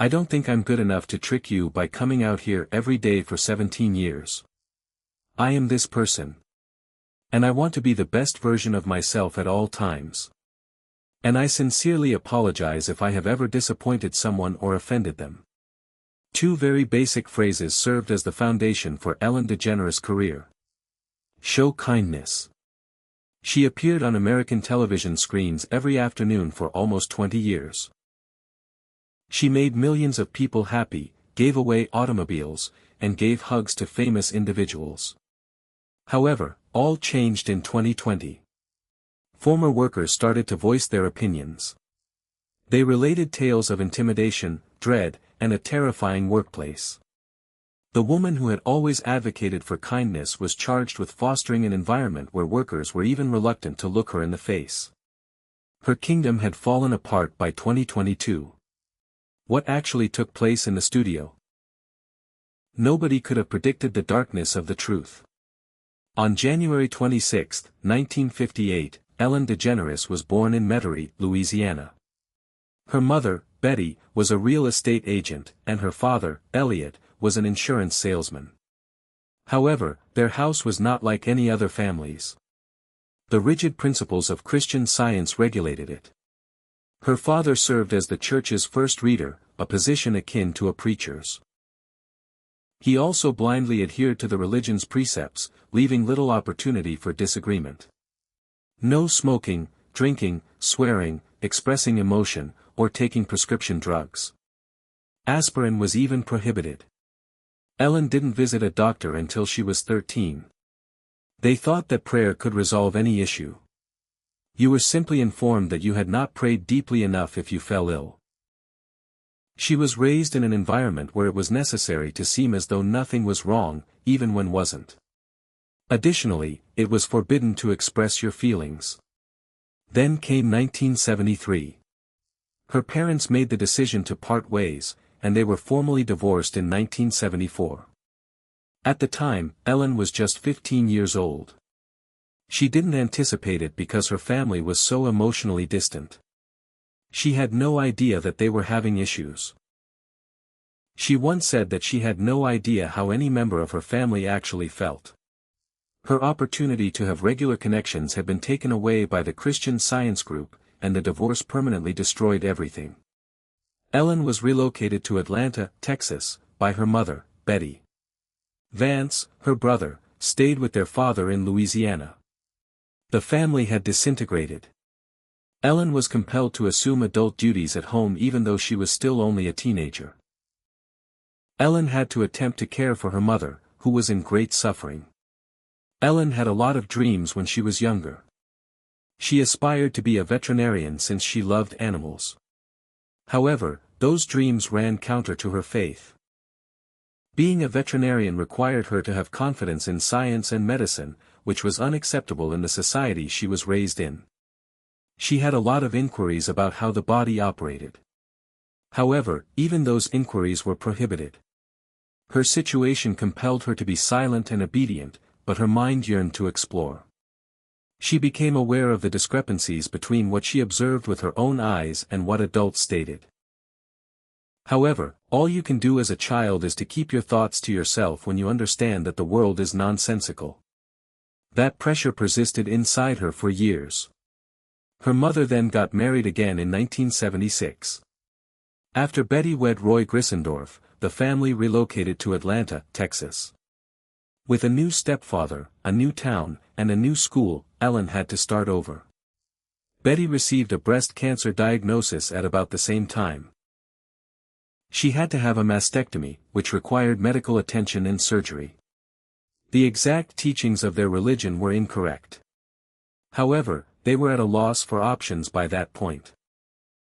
I don't think I'm good enough to trick you by coming out here every day for 17 years. I am this person. And I want to be the best version of myself at all times. And I sincerely apologize if I have ever disappointed someone or offended them. Two very basic phrases served as the foundation for Ellen DeGeneres' career. Show kindness. She appeared on American television screens every afternoon for almost 20 years. She made millions of people happy, gave away automobiles, and gave hugs to famous individuals. However, all changed in 2020. Former workers started to voice their opinions. They related tales of intimidation, dread, and a terrifying workplace. The woman who had always advocated for kindness was charged with fostering an environment where workers were even reluctant to look her in the face. Her kingdom had fallen apart by 2022. What actually took place in the studio? Nobody could have predicted the darkness of the truth. On January 26, 1958, Ellen DeGeneres was born in Metairie, Louisiana. Her mother, Betty, was a real estate agent, and her father, Elliot, was an insurance salesman. However, their house was not like any other family's. The rigid principles of Christian Science regulated it. Her father served as the church's first reader, a position akin to a preacher's. He also blindly adhered to the religion's precepts, leaving little opportunity for disagreement. No smoking, drinking, swearing, expressing emotion, or taking prescription drugs. Aspirin was even prohibited. Ellen didn't visit a doctor until she was 13. They thought that prayer could resolve any issue. You were simply informed that you had not prayed deeply enough if you fell ill. She was raised in an environment where it was necessary to seem as though nothing was wrong, even when wasn't. Additionally, it was forbidden to express your feelings. Then came 1973. Her parents made the decision to part ways, and they were formally divorced in 1974. At the time, Ellen was just 15 years old. She didn't anticipate it because her family was so emotionally distant. She had no idea that they were having issues. She once said that she had no idea how any member of her family actually felt. Her opportunity to have regular connections had been taken away by the Christian Science group, and the divorce permanently destroyed everything. Ellen was relocated to Atlanta, Texas, by her mother, Betty. Vance, her brother, stayed with their father in Louisiana. The family had disintegrated. Ellen was compelled to assume adult duties at home even though she was still only a teenager. Ellen had to attempt to care for her mother, who was in great suffering. Ellen had a lot of dreams when she was younger. She aspired to be a veterinarian since she loved animals. However, those dreams ran counter to her faith. Being a veterinarian required her to have confidence in science and medicine, which was unacceptable in the society she was raised in. She had a lot of inquiries about how the body operated. However, even those inquiries were prohibited. Her situation compelled her to be silent and obedient, but her mind yearned to explore. She became aware of the discrepancies between what she observed with her own eyes and what adults stated. However, all you can do as a child is to keep your thoughts to yourself when you understand that the world is nonsensical. That pressure persisted inside her for years. Her mother then got married again in 1976. After Betty wed Roy Grissendorf, the family relocated to Atlanta, Texas. With a new stepfather, a new town, and a new school, Ellen had to start over. Betty received a breast cancer diagnosis at about the same time. She had to have a mastectomy, which required medical attention and surgery. The exact teachings of their religion were incorrect. However, they were at a loss for options by that point.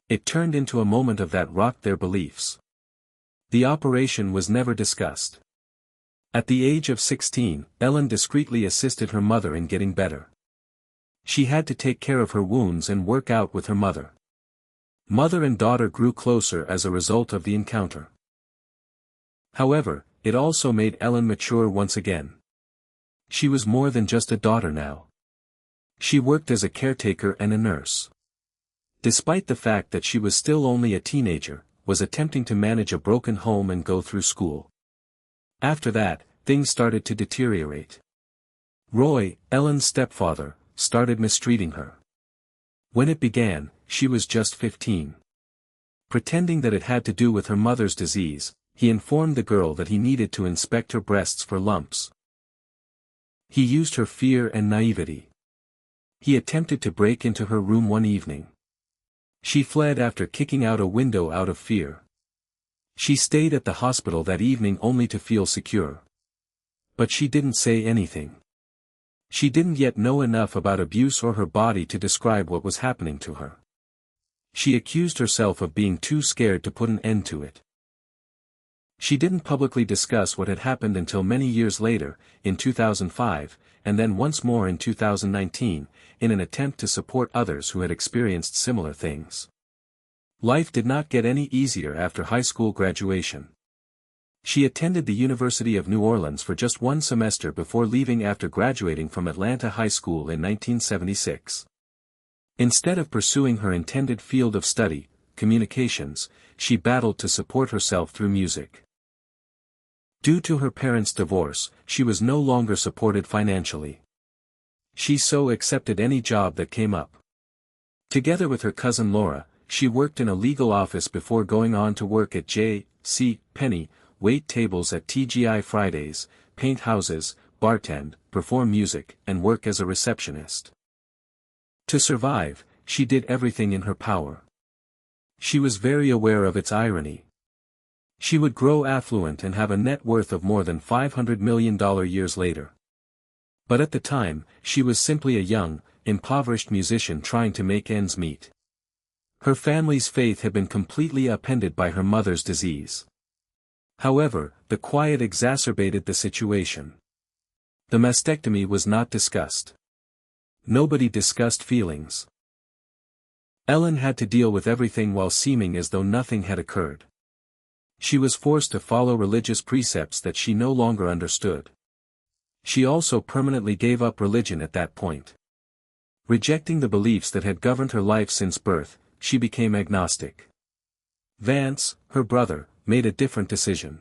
It turned into a moment that rocked their beliefs. The operation was never discussed. At the age of 16, Ellen discreetly assisted her mother in getting better. She had to take care of her wounds and work out with her mother. Mother and daughter grew closer as a result of the encounter. However, it also made Ellen mature once again. She was more than just a daughter now. She worked as a caretaker and a nurse. Despite the fact that she was still only a teenager, was attempting to manage a broken home and go through school. After that, things started to deteriorate. Roy, Ellen's stepfather, started mistreating her. When it began, she was just 15. Pretending that it had to do with her mother's disease, he informed the girl that he needed to inspect her breasts for lumps. He used her fear and naivety. He attempted to break into her room one evening. She fled after kicking out a window out of fear. She stayed at the hospital that evening only to feel secure. But she didn't say anything. She didn't yet know enough about abuse or her body to describe what was happening to her. She accused herself of being too scared to put an end to it. She didn't publicly discuss what had happened until many years later, in 2005, and then once more in 2019, in an attempt to support others who had experienced similar things. Life did not get any easier after high school graduation. She attended the University of New Orleans for just one semester before leaving after graduating from Atlanta High School in 1976. Instead of pursuing her intended field of study, communications, she battled to support herself through music. Due to her parents' divorce, she was no longer supported financially. She so accepted any job that came up. Together with her cousin Laura, she worked in a legal office before going on to work at J.C. Penney, wait tables at TGI Fridays, paint houses, bartend, perform music, and work as a receptionist. To survive, she did everything in her power. She was very aware of its irony. She would grow affluent and have a net worth of more than $500 million years later. But at the time, she was simply a young, impoverished musician trying to make ends meet. Her family's faith had been completely upended by her mother's disease. However, the quiet exacerbated the situation. The mastectomy was not discussed. Nobody discussed feelings. Ellen had to deal with everything while seeming as though nothing had occurred. She was forced to follow religious precepts that she no longer understood. She also permanently gave up religion at that point. Rejecting the beliefs that had governed her life since birth, she became agnostic. Vance, her brother, made a different decision.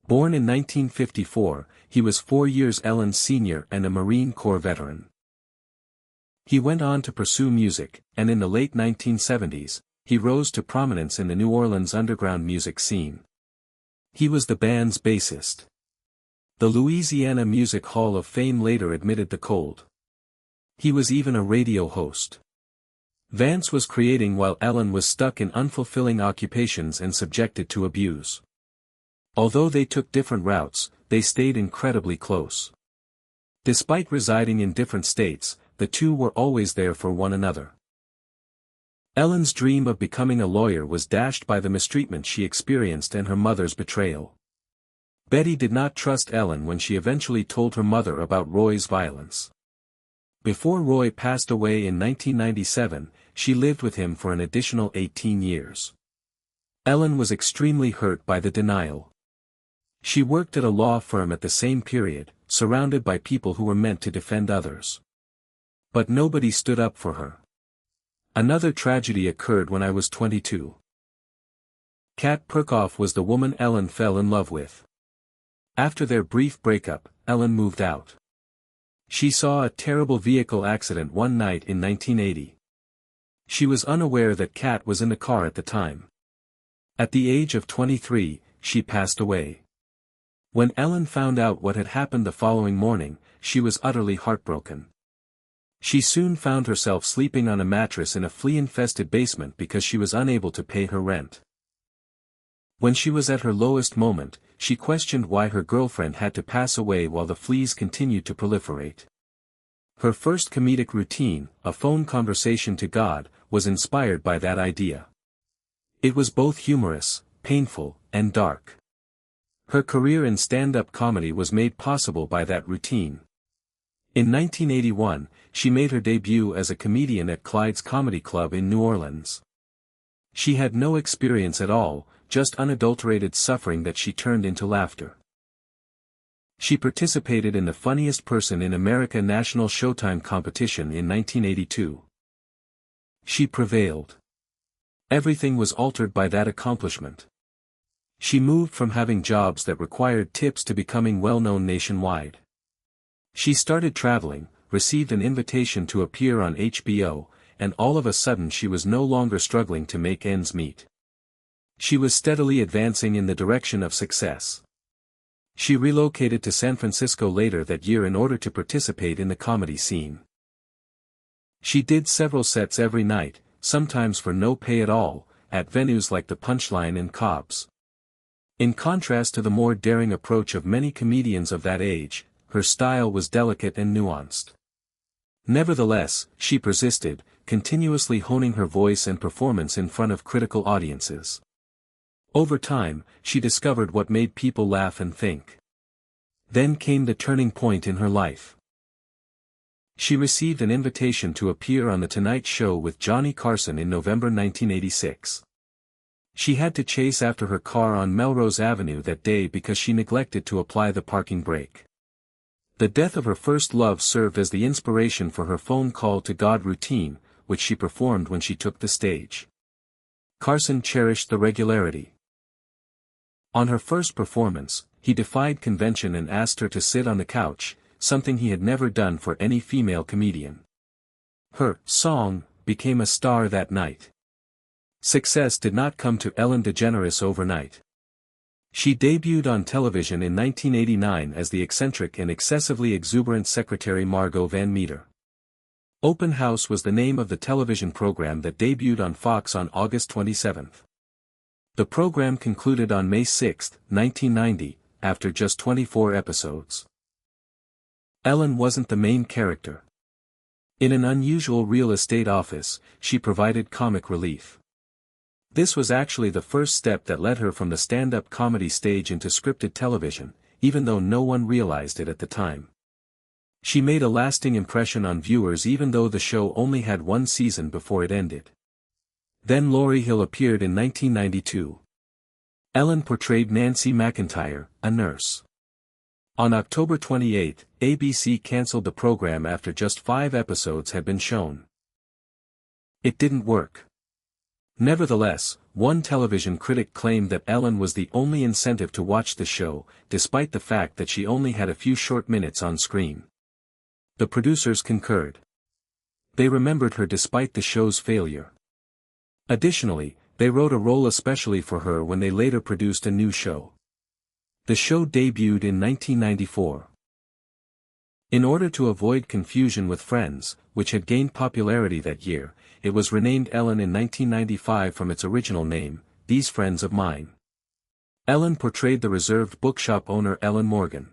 Born in 1954, he was 4 years Ellen's senior and a Marine Corps veteran. He went on to pursue music, and in the late 1970s, he rose to prominence in the New Orleans underground music scene. He was the band's bassist. The Louisiana Music Hall of Fame later admitted the cold. He was even a radio host. Vance was creating while Ellen was stuck in unfulfilling occupations and subjected to abuse. Although they took different routes, they stayed incredibly close. Despite residing in different states, the two were always there for one another. Ellen's dream of becoming a lawyer was dashed by the mistreatment she experienced and her mother's betrayal. Betty did not trust Ellen when she eventually told her mother about Roy's violence. Before Roy passed away in 1997, she lived with him for an additional 18 years. Ellen was extremely hurt by the denial. She worked at a law firm at the same period, surrounded by people who were meant to defend others. But nobody stood up for her. Another tragedy occurred when I was 22. Kat Perkoff was the woman Ellen fell in love with. After their brief breakup, Ellen moved out. She saw a terrible vehicle accident one night in 1980. She was unaware that Kat was in the car at the time. At the age of 23, she passed away. When Ellen found out what had happened the following morning, she was utterly heartbroken. She soon found herself sleeping on a mattress in a flea-infested basement because she was unable to pay her rent. When she was at her lowest moment, she questioned why her girlfriend had to pass away while the fleas continued to proliferate. Her first comedic routine, a phone conversation to God, was inspired by that idea. It was both humorous, painful, and dark. Her career in stand-up comedy was made possible by that routine. In 1981, she made her debut as a comedian at Clyde's Comedy Club in New Orleans. She had no experience at all, just unadulterated suffering that she turned into laughter. She participated in the Funniest Person in America National Showtime competition in 1982. She prevailed. Everything was altered by that accomplishment. She moved from having jobs that required tips to becoming well-known nationwide. She started traveling, received an invitation to appear on HBO, and all of a sudden she was no longer struggling to make ends meet. She was steadily advancing in the direction of success. She relocated to San Francisco later that year in order to participate in the comedy scene. She did several sets every night, sometimes for no pay at all, at venues like the Punchline in Cobb's. In contrast to the more daring approach of many comedians of that age, her style was delicate and nuanced. Nevertheless, she persisted, continuously honing her voice and performance in front of critical audiences. Over time, she discovered what made people laugh and think. Then came the turning point in her life. She received an invitation to appear on The Tonight Show with Johnny Carson in November 1986. She had to chase after her car on Melrose Avenue that day because she neglected to apply the parking brake. The death of her first love served as the inspiration for her phone call to God routine, which she performed when she took the stage. Carson cherished the regularity. On her first performance, he defied convention and asked her to sit on the couch, something he had never done for any female comedian. Her song became a star that night. Success did not come to Ellen DeGeneres overnight. She debuted on television in 1989 as the eccentric and excessively exuberant secretary Margot Van Meter. Open House was the name of the television program that debuted on Fox on August 27. The program concluded on May 6, 1990, after just 24 episodes. Ellen wasn't the main character. In an unusual real estate office, she provided comic relief. This was actually the first step that led her from the stand-up comedy stage into scripted television, even though no one realized it at the time. She made a lasting impression on viewers even though the show only had one season before it ended. Then Lauryn Hill appeared in 1992. Ellen portrayed Nancy McIntyre, a nurse. On October 28, ABC canceled the program after just 5 episodes had been shown. It didn't work. Nevertheless, one television critic claimed that Ellen was the only incentive to watch the show, despite the fact that she only had a few short minutes on screen. The producers concurred. They remembered her despite the show's failure. Additionally, they wrote a role especially for her when they later produced a new show. The show debuted in 1994. In order to avoid confusion with Friends, which had gained popularity that year, it was renamed Ellen in 1995 from its original name, These Friends of Mine. Ellen portrayed the reserved bookshop owner Ellen Morgan.